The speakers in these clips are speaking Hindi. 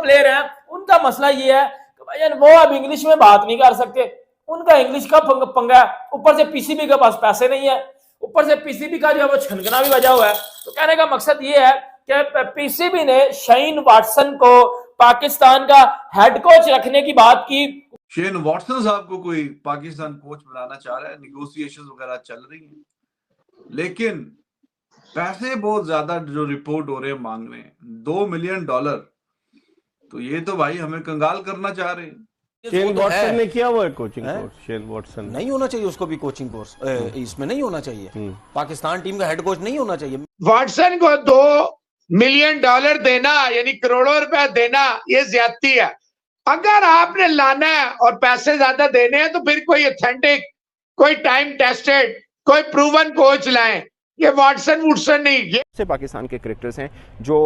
प्लेयर हैं उनका मसला ये है कि भाई वो अब इंग्लिश में बात नहीं कर सकते, उनका इंग्लिश का पंगा है, ऊपर से पीसीबी के पास पैसे नहीं है, ऊपर से पीसीबी का जो है वो छनकना भी बजा हुआ है। तो कहने का मकसद ये है कि पीसीबी ने शाइन वाटसन को पाकिस्तान का हेड कोच रखने की बात की। शेन वॉटसन साहब को कोई पाकिस्तान कोच बनाना चाह रहा है, निगोशिएशंस वगैरह चल रही हैं, लेकिन पैसे बहुत ज्यादा जो रिपोर्ट हो रहे हैं मांग रहे हैं, $2 मिलियन। तो ये तो भाई हमें कंगाल करना चाह रहे हैं। शेन वॉटसन ने किया हुआ है कोचिंग कोर्स। शेन वॉटसन नहीं होना चाहिए उसको भी कोचिंग कोर्स, इसमें नहीं होना चाहिए, पाकिस्तान टीम का हेड कोच नहीं होना चाहिए। वॉटसन को $2 मिलियन देना यानी करोड़ों रुपया देना, ये ज्यादती है। अगर आपने लाना है और पैसे ज्यादा देने हैं तो फिर कोई ऑथेंटिक, कोई टाइम टेस्टेड, कोई प्रूवन कोच लाएं। ये वॉटसन नहीं, ये से पाकिस्तान के क्रिकेटर्स हैं जो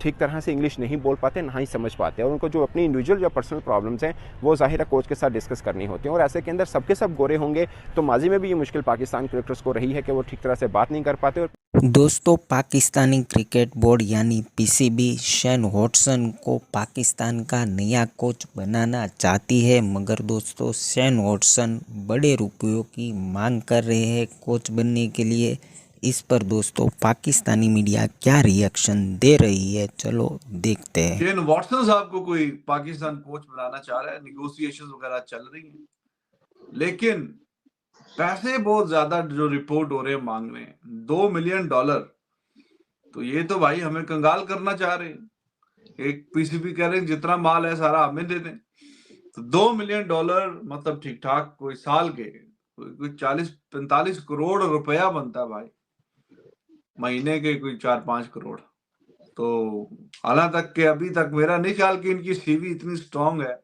ठीक तरह से इंग्लिश नहीं बोल पाते, ना ही समझ पाते, और उनको जो अपनी इंडिविजुअल या पर्सनल प्रॉब्लम्स हैं वो ज़ाहिर है कोच के साथ डिस्कस करनी होती हैं, और ऐसे के अंदर सबके सब गोरे होंगे। तो माजी में भी ये मुश्किल पाकिस्तान क्रिकेटर्स को रही है कि वो ठीक तरह से बात नहीं कर पाते। दोस्तों, पाकिस्तानी क्रिकेट बोर्ड यानी पीसीबी शेन वॉटसन को पाकिस्तान का नया कोच बनाना चाहती है, मगर दोस्तों शेन वॉटसन बड़े रुपयों की मांग कर रहे हैं कोच बनने के लिए। इस पर दोस्तों पाकिस्तानी मीडिया क्या रिएक्शन दे रही है, चलो देखते हैं। शेन वॉटसन साहब को कोई पाकिस्तान कोच बनाना चाह रहा है, निगोशिएशंस वगैरह चल रही हैं, लेकिन पैसे बहुत ज्यादा जो रिपोर्ट हो रहे हैं मांग रहे हैं, $2 मिलियन। तो ये तो भाई हमें कंगाल करना चाह रहे हैं। एक पीसीबी कह रहे हैं जितना माल है सारा हमें दे दें, तो $2 मिलियन मतलब ठीक ठाक कोई साल के कोई 40-45 करोड़ रुपया बनता है भाई, महीने के कोई 4-5 करोड़। तो हालांकि तक के अभी तक मेरा नहीं ख्याल कि इनकी सीवी इतनी स्ट्रांग है।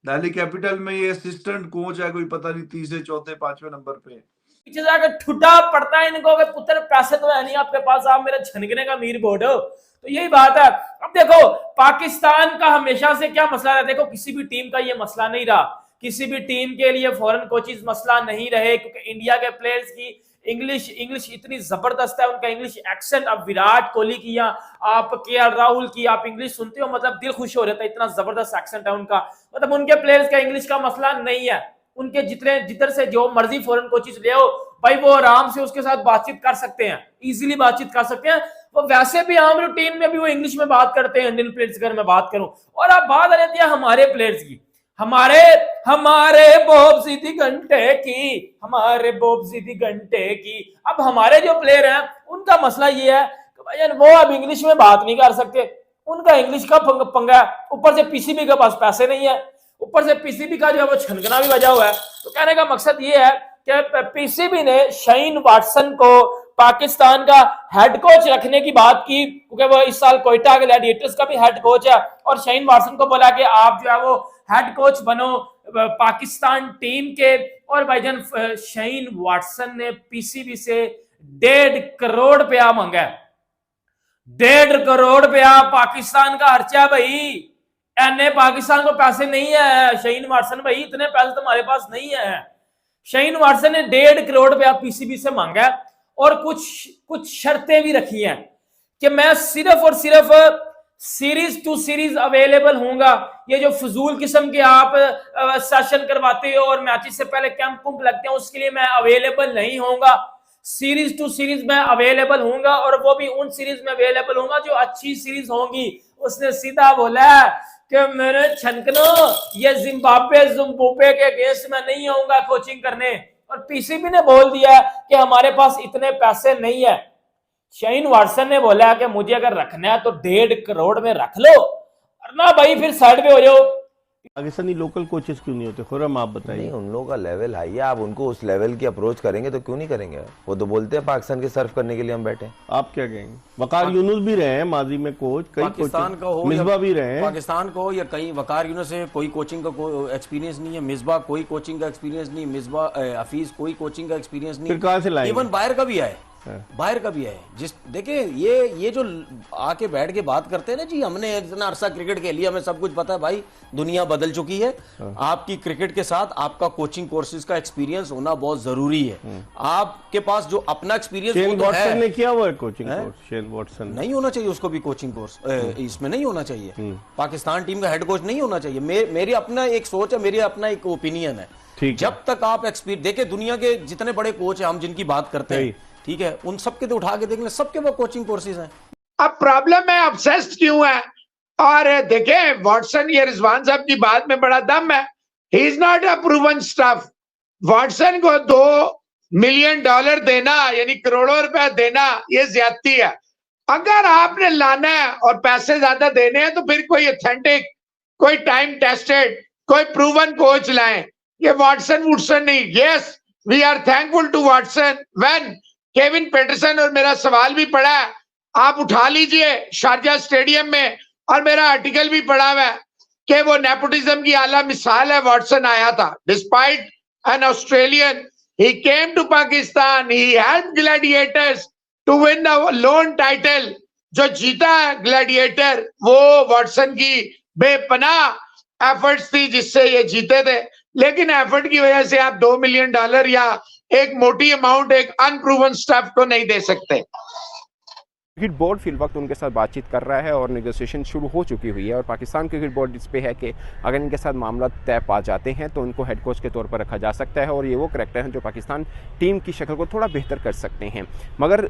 दिल्ली कैपिटल में ये असिस्टेंट कोच है, कोई पता नहीं 3, 4, 5वें नंबर पे। पीछे जाकर ठुटा पड़ता है इनको कि पुत्र पैसे तो है नहीं आपके पास, आप मेरे छनकने का मीर बोर्ड हो। तो यही बात है। अब देखो पाकिस्तान का हमेशा से क्या मसला है, देखो किसी भी टीम का ये मसला नहीं रहा, किसी भी टीम के लिए फॉरेन कोचेस मसला नहीं रहे, क्योंकि इंडिया के प्लेयर्स की इंग्लिश इतनी जबरदस्त है, उनका इंग्लिश एक्सेंट। अब विराट कोहली की या आप केएल राहुल की आप इंग्लिश सुनते हो मतलब दिल खुश हो रहता है, इतना जबरदस्त एक्सेंट है उनका। मतलब उनके प्लेयर्स का इंग्लिश का मसला नहीं है, उनके जिधर से जो मर्जी फॉरेन कोचेस ले आओ भाई वो आराम से उसके साथ बातचीत कर सकते हैं, इजीली बातचीत कर सकते हैं। वो वैसे भी आम रूटीन में भी वो इंग्लिश में बात करते हैं, इंडियन प्लेयर्स की अगर मैं बात करूं। और अब बात आ जाती है हमारे प्लेयर्स की, हमारे बोब सीधी घंटे की, हमारे बोब सीधी घंटे की। अब हमारे जो प्लेयर हैं उनका मसला ये है कि भाई वो अब इंग्लिश में बात नहीं कर सकते, उनका इंग्लिश का पंगा है, ऊपर से पीसीबी के पास पैसे नहीं है, ऊपर से पीसीबी का जो है वो छनकना भी बजा हुआ है। तो कहने का मकसद ये है कि पीसीबी ने शाइन वाटसन को पाकिस्तान का हेड कोच रखने की बात की, क्योंकि वो इस साल कोयटा के ग्लैडिएटर्स का भी हेड कोच है, और शाइन वाटसन को बोला कि आप जो है वो हेड कोच बनो पाकिस्तान टीम के। और भाईजान शाइन वाटसन ने पीसीबी से 1.5 करोड़ रुपया मांगा है, 1.5 करोड़ रुपया पाकिस्तान का खर्चा है भाई। एने पाकिस्तान को पैसे नहीं है शाइन वाटसन भाई, इतने पैसे तुम्हारे पास नहीं है। शाइन वाटसन ने 1.5 करोड़ रुपया पीसीबी से मांगा है, और कुछ शर्तें भी रखी हैं कि मैं सिर्फ और सिर्फ सीरीज टू सीरीज अवेलेबल होऊंगा। ये जो फजूल किस्म के आप सेशन करवाते हो और मैचेस से पहले कैंप लगते हैं, उसके लिए मैं अवेलेबल नहीं होऊंगा। सीरीज टू सीरीज में अवेलेबल होऊंगा, और वो भी उन सीरीज में अवेलेबल होऊंगा जो अच्छी सीरीज होंगी। उसने सीधा बोला कि मेरे छनकनो ये जिम्बाब्वे के केस में नहीं आऊंगा कोचिंग करने, और पीसीबी ने बोल दिया कि हमारे पास इतने पैसे नहीं है। शाइन वाटसन ने बोला कि मुझे अगर रखना है तो 1.5 करोड़ में रख लो, वरना भाई फिर साइड पे हो जाओ। पाकिस्तानी लोकल कोचेस क्यों नहीं होते, खुर्रम आप बताइए। नहीं, उन लोगों का लेवल हाई है, आप उनको उस लेवल की अप्रोच करेंगे तो क्यों नहीं करेंगे। वो तो बोलते हैं पाकिस्तान के सर्व करने के लिए हम बैठे। आप क्या कहेंगे। वकार यूनुस भी रहे हैं माजी में कोच, कई पाकिस्तान का हो, मिसबा भी रहे हैं पाकिस्तान को, या कहीं वकार यूनुस से कोई कोचिंग का एक्सपीरियंस नहीं है, मिसबा कोई कोचिंग का एक्सपीरियंस नहीं, मिसबा हफीज कोई कोचिंग का एक्सपीरियंस नहीं, फिर कहां से लाएंगे। इवन बाहर का भी आए, बाहर का भी है। जिस देखिए ये जो आके बैठ के बात करते हैं ना जी, हमने इतना अरसा क्रिकेट खेल लिया, हमें सब कुछ पता है। भाई दुनिया बदल चुकी है। आपकी क्रिकेट के साथ आपका कोचिंग कोर्सेज का एक्सपीरियंस होना बहुत जरूरी है। आपके पास जो अपना एक्सपीरियंस शेन वो तो वॉटसन है। ने किया हुआ है कोचिंग कोर्स। शेन वॉटसन नहीं होना चाहिए उसको भी कोचिंग कोर्स, इसमें नहीं होना चाहिए। पाकिस्तान टीम का हेड कोच नहीं होना चाहिए। मेरी अपना एक सोच है, मेरी अपना एक ओपिनियन है। ठीक है। जब तक आप एक्सपीरियंस देखिए, दुनिया के जितने बड़े कोच हैं हम जिनकी बात करते हैं, ठीक है, उन सबके तो उठा के देख लें, सबके वो कोचिंग कोर्सेज हैं। अब प्रॉब्लम है ऑब्सेस्ड क्यों है। और देखें वॉटसन, ये रिजवान साहब की बात में बड़ा दम है। He is not a proven stuff. Watson को $2 मिलियन देना यानी करोड़ों रुपया देना, ये ज्यादती है। अगर आपने लाना है और पैसे ज्यादा देने हैं तो फिर कोई ऑथेंटिक, कोई टाइम टेस्टेड, कोई प्रूवन कोच लाएं। ये वॉटसन वुटसन नहीं। Yes, we are thankful to Watson when Kevin Pietersen, और मेरा सवाल भी पड़ा है, आप उठा लीजिए शारजा स्टेडियम में, और मेरा आर्टिकल भी पड़ा हुआ है कि वो नेपोटिज्म की आला मिसाल है। वॉटसन आया था despite an Australian, he came to Pakistan, he helped gladiators to win the lone title। जो जीता ग्लैडिएटर वो वॉटसन की बेपनाह एफर्ट्स थी जिससे ये जीते थे। लेकिन एफर्ट की वजह से आप $2 मिलियन या एक मोटी अमाउंट एक अनप्रूवन स्टफ को नहीं दे सकते। क्रिकेट बोर्ड फिल वक्त उनके साथ बातचीत कर रहा है और नेगोशिएशन शुरू हो चुकी हुई है और पाकिस्तान क्रिकेट बोर्ड इस पे है कि अगर इनके साथ मामला तय पा जाते हैं तो उनको हेड कोच के तौर पर रखा जा सकता है और ये वो करैक्टर हैं जो पाकिस्तान टीम की शक्ल को थोड़ा बेहतर कर सकते हैं। मगर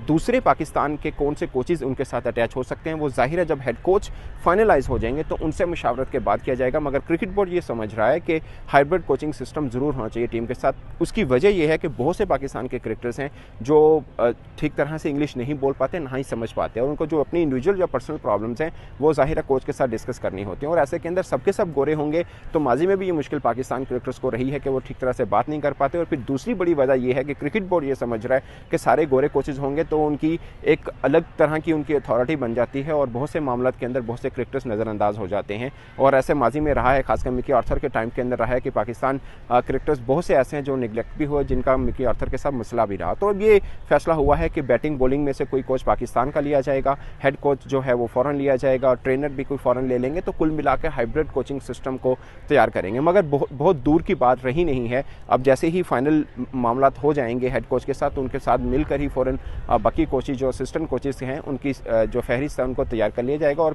दूसरे पाकिस्तान के कौन से कोचेज़ उनके साथ अटैच हो सकते हैं वो जाहिर है जब हेड कोच फाइनलाइज हो जाएंगे तो उनसे मुशावरत के बाद किया जाएगा। मगर क्रिकेट बोर्ड ये समझ रहा है कि हाइब्रिड कोचिंग सिस्टम ज़रूर होना चाहिए टीम के साथ। उसकी वजह यह है कि बहुत से पाकिस्तान के क्रिकेटर्स हैं जो ठीक तरह से इंग्लिश नहीं बोल पाते, ना ही समझ पाते हैं और उनको जो अपनी इंडिविजुअल या पर्सनल प्रॉब्लम्स हैं वो ज़ाहिर कोच के साथ डिस्कस करनी होती हैं और ऐसे के अंदर सबके सब गोरे होंगे तो माजी में भी ये मुश्किल पाकिस्तान क्रिकेटर्स को रही है कि वो ठीक तरह से बात नहीं कर पाते। और फिर दूसरी बड़ी वजह यह है कि क्रिकेट बोर्ड ये समझ रहा है कि सारे गोरे कोचेज़ होंगे तो उनकी एक अलग तरह की उनकी अथॉरिटी बन जाती है और बहुत से मामलों के अंदर बहुत से क्रिकेटर्स नज़रअंदाज हो जाते हैं और ऐसे माजी में रहा है, खासकर मिकी आर्थर के टाइम के अंदर रहा है कि पाकिस्तान क्रिकेटर्स बहुत से ऐसे हैं जो निगलेक्ट भी हुए जिनका मिकी आर्थर के साथ मसला भी रहा। तो अब ये फैसला हुआ है कि बैटिंग बॉलिंग में से कोई कोच पाकिस्तान का लिया जाएगा, हेड कोच जो है वो फ़ौरन लिया जाएगा और ट्रेनर भी कोई फ़ौरन ले लेंगे, तो कुल मिला के हाइब्रिड कोचिंग सिस्टम को तैयार करेंगे। मगर बहुत दूर की बात रही नहीं है। अब जैसे ही फाइनल मामला हो जाएंगे हेड कोच के साथ तो उनके साथ मिलकर ही फ़ौरन बाकी कोचेज जो असिस्टेंट कोचेज़ हैं उनकी जो फहरिस्त है उनको तैयार कर लिया जाएगा और